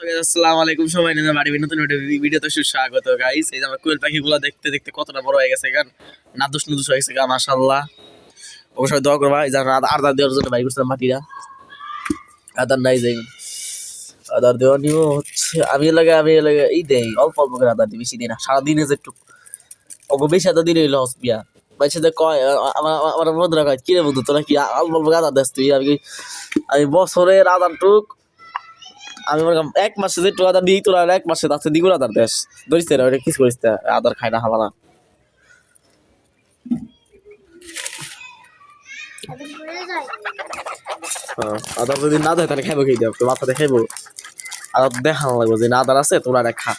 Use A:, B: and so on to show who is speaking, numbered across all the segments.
A: আসসালামু আলাইকুম সবাই নিয়ে বাড়ি নতুন ভিডিওতে সুস্বাগত গাইস। এই যে আমার কোয়েল পাখিগুলো দেখতে দেখতে কতটা বড় হয়ে গেছে গান, নাদুস নুদুস হয়ে গেছে গা, মাশাআল্লাহ। অবশ্যই দোয়া করবা। এই যে আদার দেওয়ার জন্য বাইর করছিলাম মাটিরা, আদার নাই যাই আদার দেওয়া নিও হচ্ছে আমি লাগে এই দেই অল্প অল্প করে আদার দিই, বেশি দিই না। সারাদিনে যে একটু ওগো বেশি আদার দিলে লস বিয়া বাইসে যে কয় আমার বন্ধুরা কয় কিরে বন্ধু তোরা কি অল্প অল্প আদার দেস তুই? আমি বছরের আদার টুক আমি মনে করি এক মাসে যে আদার দিই, তোরা এক মাসে তার দ্বিগুণ আদার দেশ ধরিস না। ওটা কিছু করিস না, আদার খাই না হালা না। আদার যদি না দেয় তাহলে খাইবো, খেয়ে দেব তো মাথাতে খাইবো। আদার দেখানো লাগবে যে না আদার আছে, তোরা খা।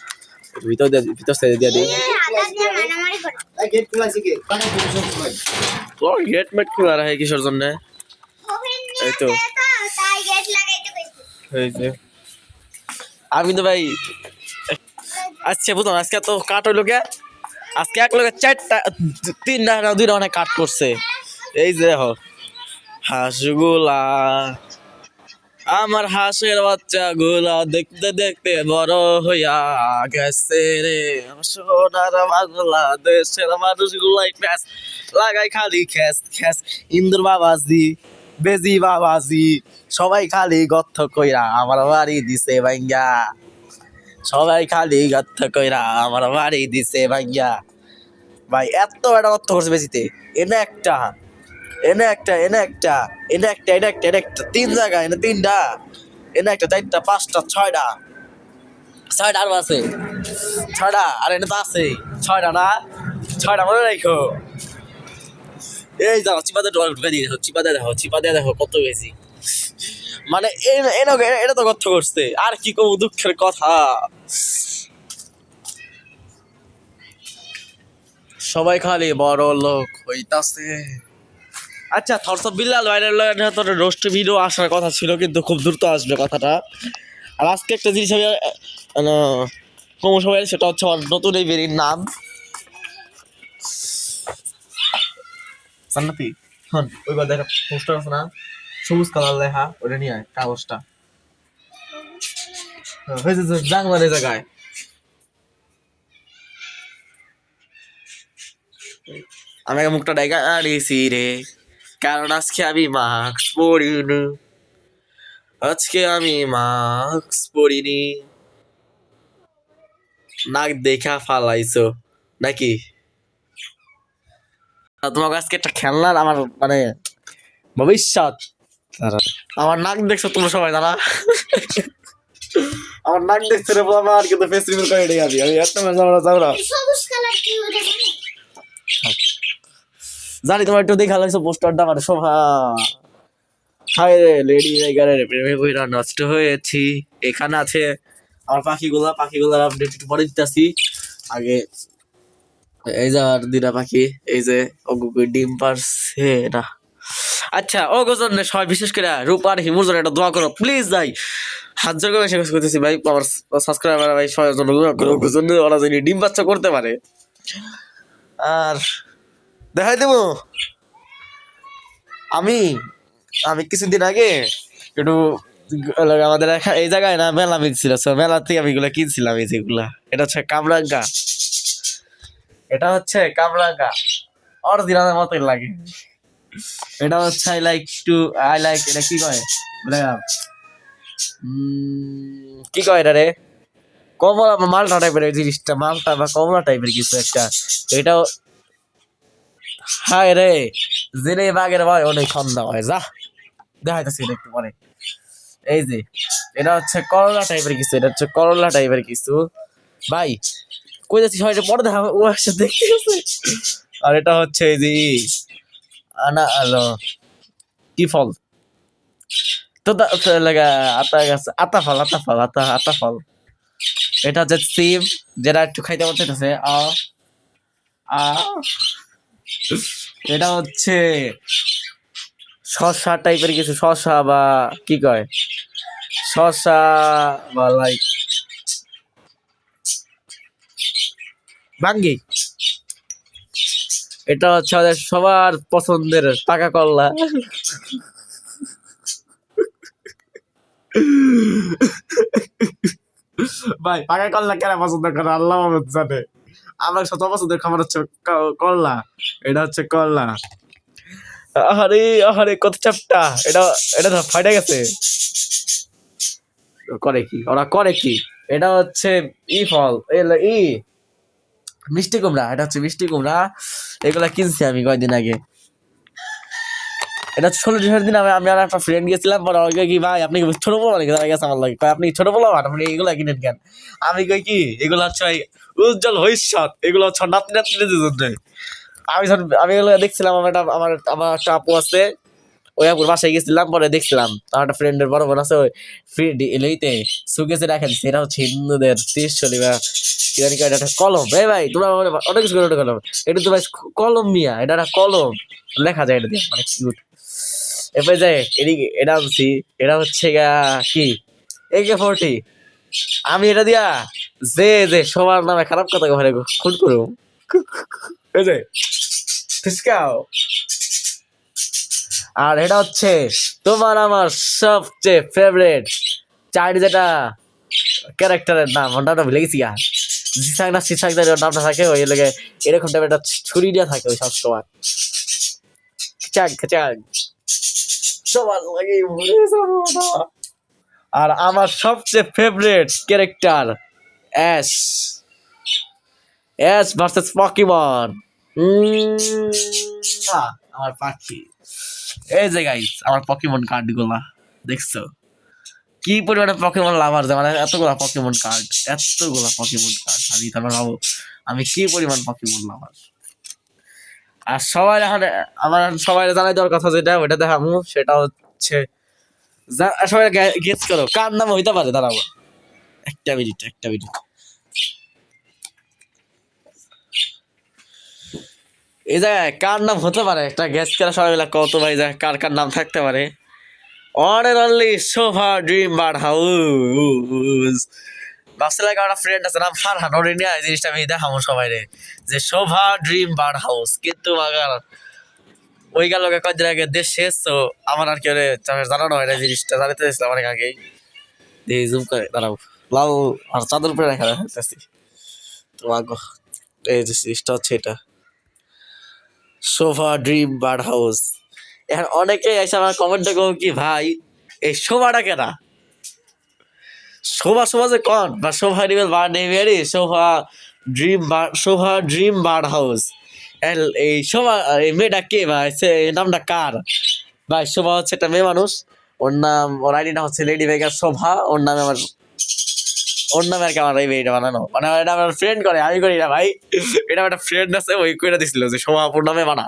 A: ভিতর দিয়ে দিয়ে দিই। তোর গেট মেট খোলা রাখে কিসের জন্য? এই তো আমি তো ভাই আচ্ছা বুঝলাম। আজকে তো কাট হইলো কে, আজকে এক লোকের চারটা তিনটা দুইটা অনেক কাট করছে। এই যে দেখো হাঁসগুলা, আমার হাঁসের বাচ্চা গুলা দেখতে দেখতে বড় হইয়া গেছে রে। সোনার বাংলাদেশের মানুষগুলাই প্যাস লাগাই খালি খ্যাস খ্যাস। ইন্দুর বাবাজি বেজি বাবাজি সবাই খালি গর্থ কইরা আমার বাড়ি দিছে ভাইঙ্গা, সবাই খালি গর্থ কইরা আমার বাড়ি দিছে ভাইঙ্গা। ভাই এত একটা গর্থ করছে বেশিতে, এনে একটা এনে একটা এনে একটা এনে একটা এনে একটা এনে একটা, তিন জায়গায় এনে তিনটা, এনে একটা চারটা পাঁচটা ছয়টা আরো আছে ছয়টা, আর এনে তো আছে ছয়টা না, ছয়টা মনে রাখো। এই যাও চিপাতে ঢুকে দিয়ে দেখো, চিপাতে দেখো কত বেশি। মানে এটা তো গর্থ করছে, আর কি কব দুঃখের কথা। সবাই খালি বড় লোক হইতাছে। আচ্ছা থরসব বিল্লাল ভাইরাল তোর রোস্ট ভিডিও আসার কথা ছিল, কিন্তু খুব দ্রুত আসবে কথাটা। আর আজকে একটা জিনিস আমি কম সময়, সেটা হচ্ছে আমার নতুন এই বেরির নাম জান্নাতি। হন ওইবার দেখা পোস্টার আছে না, সবুজ কালার লেখা, ওটা নিয়ে আয় কাগজটা হয়েছে জাংলার এই জায়গায়। আমি মুখটা ডাইগা আড়িয়েছি রে, কারণ আজকে আমি মাস্ক পরিনি, আজকে আমি মাস্ক পরিনি। নাক দেখা ফালাইছো নাকি? তোমার আজকে একটা খেলনার আমার মানে ভবিষ্যৎ, আমার নাক দেখছো তোমরা সবাই জানা। আমার নাক দেখছে রে বাবা, আর কিন্তু ফেস রিভিল করে দেই আমি এত মজা যাও না। সবুজ কালার কি ওটা জানি, তোমার একটু দেখা লাগছে পোস্টারটা আমার শোভা। হায় রে লেডি টাইগারের প্রেমে বইরা নষ্ট হয়েছি। এখানে আছে আমার পাখিগুলার আপডেট একটু পরে দিতেছি। আগে এই যে আর দুইটা পাখি, এই যে ওগুলো ডিম পারছে না। আচ্ছা ও গোজন সবাই বিশেষ করে রূপার হিমুর জন্য একটা দোয়া করো প্লিজ ভাই, হাত জোর করে শেষ করতেছি ভাই। আমার সাবস্ক্রাইবার ভাই সবার জন্য দোয়া করো, গোজন ওরা যদি ডিম বাচ্চা করতে পারে। আর দেখাই দেবো আমি আমি কিছুদিন আগে একটু আমাদের এই জায়গায় না মেলা মিলছিল, মেলা থেকে আমি এগুলো কিনছিলাম। এই যেগুলা এটা হচ্ছে কামরাঙ্গা, এটা হচ্ছে কামরাঙ্গা অরিজিনালের মতোই লাগে। এটা হচ্ছে আই লাইক এটা কি কয় কি কয় এটা রে, কমলা মালটা টাইপের এই জিনিসটা, মালটা বা কমলা টাইপের কিছু একটা। এটাও হায় রে জেনে বাগের ভাই অনেক সন্ধ্যা হয়, যা দেখাইতেছি একটু পরে। এই যে এটা হচ্ছে করলা টাইপের কিছু, এটা হচ্ছে করলা টাইপের কিছু ভাই, কই যাচ্ছি সবাই পরে দেখা ও একসাথে দেখতে গেছে। আর এটা হচ্ছে এই যে আনা আলো কি ফল তো লাগা, আতা ফল। এটা হচ্ছে সিম, যেটা একটু খাইতে মন চাইতেছে। এটা হচ্ছে শসা টাইপের কিছু, শসা বা কি কয় শসা বা লাইক বাঙ্গি। এটা হচ্ছে আমাদের সবার পছন্দের পাকা করলা। ভাই পাকা করলা কেন পছন্দ করে আল্লাহ মাহমুদ জানে। আমার সব পছন্দের খাবার হচ্ছে করলা, এটা হচ্ছে করলা। আহারে আহারে কত চাপটা, এটা এটা তো ফাইটে গেছে। করে কি ওরা করে কি, এটা হচ্ছে ই ফল ই মিষ্টি কুমড়া, এটা হচ্ছে মিষ্টি কুমড়া। এগুলা কিনছি আমি কয়েকদিন আগে। এটা 16 দিন আমি আর একটা ফ্রেন্ড গেছিলাম, পরে ওকে কি ভাই আপনি ছোট বলো নাকি গেছে আমার লাগে, আপনি ছোট বলো আপনি এগুলা কিনেন কেন? আমি কই কি এগুলো হচ্ছে ভাই উজ্জ্বল ভবিষ্যৎ, এগুলো হচ্ছে নাতি নাতনিদের জন্য। আমি এগুলো দেখছিলাম, আমার আমার একটা আপু আছে, ওই আপুর বাসায় গেছিলাম, পরে দেখছিলাম আমার একটা ফ্রেন্ডের বড় বোন আছে, ওই ফ্রি লইতে সুকেসে রাখা দিচ্ছে। এটা হচ্ছে হিন্দুদের ত্রিশলি বা কি জানি কয়, এটা একটা কলম। ভাই ভাই তোমরা অনেক কিছু করে কলম, এটা তো ভাই কলম মিয়া, এটা একটা কলম লেখা যায় এটা দিয়ে, অনেক কিউট। এরপরে যায় এদিকে এটা আনছি, এটা হচ্ছে কি AK-40। আমি এটা দিয়া যে যে সবার নামে খারাপ কথা ঘরে খুন করো, এই যে ফিসকাও। আর এটা হচ্ছে তোমার আমার সবচেয়ে ফেভারিট চাইল্ড যেটা ক্যারেক্টারের নাম, ওটা ভুলে গেছি গা, জিসাং না সিসাং নামটা থাকে, ওই লেগে এরকম টাইপের একটা ছুরি দিয়ে থাকে ওই সবসময়। খ্যাচাং খ্যাচাং সবার লাগে ভুলে যাবো না। আর আমার সবচেয়ে favourite character ash, ash versus Pokemon. আমার পাখি। এই যে গাইস আমার পকিমন কার্ড গুলা দেখছো কি পরিমাণে পকিমন লাভার, মানে এতগুলা পকিমন কার্ড, এতগুলা পকিমন কার্ড। আমি তারপর ভাবো আমি কি পরিমাণ পকিমন লাভার। আর সবাই এখন আমার সবাই জানাই দেওয়ার কথা যেটা ওইটা দেখাবো, সেটা হচ্ছে সবাই গেস করো কার নাম হইতে পারে। দাঁড়াবো একটা মিনিট, একটা মিনিট। এই জায়গায় কার নাম হতে পারে একটা গেস করা, সবাই মিলে কত ভাই যায় কার কার নাম থাকতে পারে। One and only Shobha dream bird house. ভাবছিলাম একটা ফ্রেন্ড আছে নাম ফারহান, ওরে নিয়ে এই জিনিসটা আমি দেখাবো সবাই রে, যে শোভা ড্রিম বার্ড হাউস। কিন্তু মাগার ওই গেল কয়েকদিন আগে দেশ শেষ, তো আমার আর কি জানানো হয় না, জিনিসটা জানাতে চাইছিলাম অনেক আগেই। দিয়ে জুম করে দাঁড়াও, লাল আর চাঁদের উপরে রাখা রাখতেছি তোমাকে। এই যে জিনিসটা হচ্ছে এটা শোভা ড্রিম বার্ড হাউস। এখন অনেকেই এসে আমার কমেন্টে কো কি ভাই এই শোভাটা কেনা, শোভা শোভা যে কন বা শোভা ড্রিমের বার্ড নেই, শোভা ড্রিম বার্ড হাউস। এই শোভা এই মেয়েটা কে ভাই, এই নামটা কার ভাই? শোভা হচ্ছে একটা মেয়ে মানুষ, ওর নাম ওর আইডিটা হচ্ছে লেডি বেগার শোভা, ওর নামে আমার ওর নামে আর কি আমার এই মেয়েটা বানানো, মানে এটা আমার ফ্রেন্ড করে, আমি করি না ভাই। এটা একটা ফ্রেন্ড আছে ওই করে দিছিল যে শোভাপুর নামে বানা,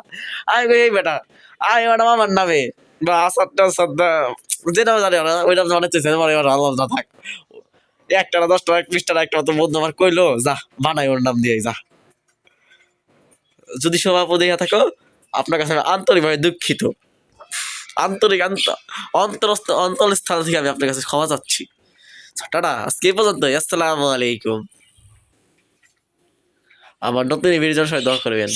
A: আমি করি এই বেটা আমি ম্যাডাম আমার নামে বা আসাদটা সাদ্দা যেটা জানি না ওই নাম অনেক চেয়েছে, আল্লাহ না থাক একটা না 10টা 20টা একটা মতো বন্ধু আমার কইলো যা বানাই ওর নাম দিয়ে যা। যদি সভাপতি হয়ে থাকো আপনার কাছে আমি আন্তরিকভাবে দুঃখিত, আন্তরিক অন্তরস্থল থেকে আমি আপনার কাছে ক্ষমা চাচ্ছি। টাটা, আজকে এই পর্যন্ত, আসসালামু আলাইকুম। আমার নতুন ভিডিওর সবাই দোয়া করবেন।